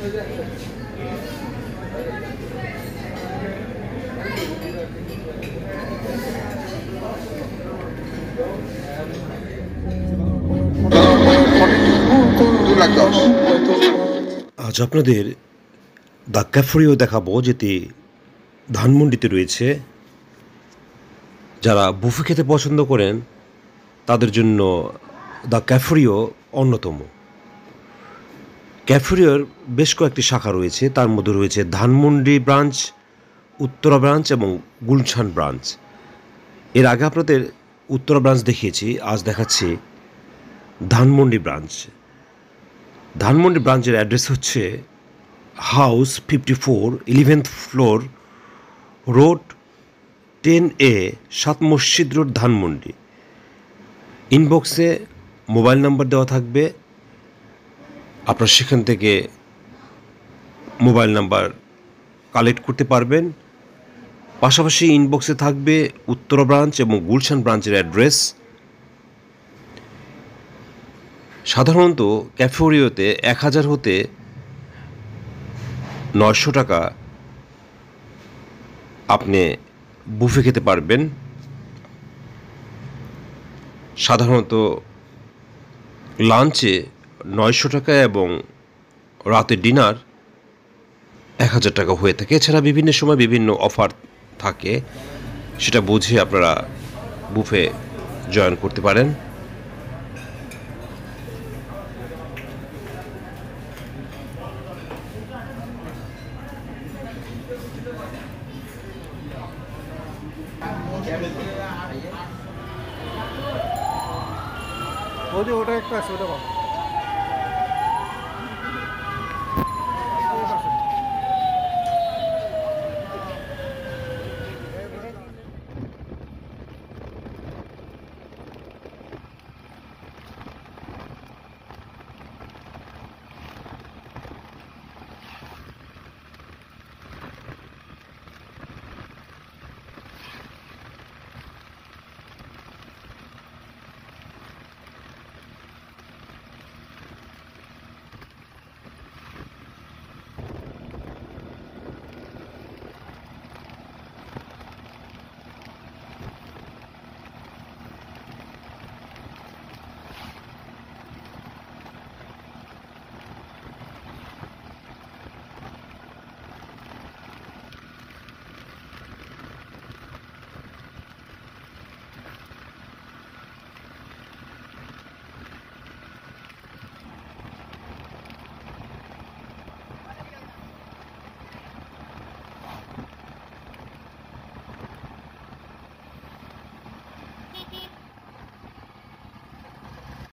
আজ আপনাদের দ্য ক্যাফরিও দেখাবো, যেটি ধানমন্ডিতে রয়েছে। যারা বুফে খেতে পছন্দ করেন তাদের জন্য দ্য ক্যাফরিও অন্যতম। ক্যাফরিওর বেশ কয়েকটি শাখা রয়েছে, তার মধ্যে রয়েছে ধানমন্ডি ব্রাঞ্চ, উত্তরা ব্রাঞ্চ এবং গুলশান ব্রাঞ্চ। এর আগে আপনাদের উত্তরা ব্রাঞ্চ দেখিয়েছি, আজ দেখাচ্ছি ধানমন্ডি ব্রাঞ্চ। ধানমন্ডি ব্রাঞ্চের অ্যাড্রেস হচ্ছে house 54, 11th floor, road 10A, 7 মসজিদ রোড, ধানমন্ডি। ইনবক্সে মোবাইল নাম্বার দেওয়া থাকবে, আপনারা সেখান থেকে মোবাইল নাম্বার কালেক্ট করতে পারবেন। পাশাপাশি ইনবক্সে থাকবে উত্তরা ব্রাঞ্চ এবং গুলশান ব্রাঞ্চের অ্যাড্রেস। সাধারণত ক্যাফরিওতে 1000 হতে 900 টাকা আপনি বুফে খেতে পারবেন। সাধারণত লাঞ্চে 900 টাকা এবং রাতে ডিনার 1000 টাকা হয়ে থাকে। এছাড়া বিভিন্ন সময় বিভিন্ন অফার থাকে, সেটা বুঝে আপনারা বুফে জয়েন করতে পারেন। ওটা একটা আছে, ওটা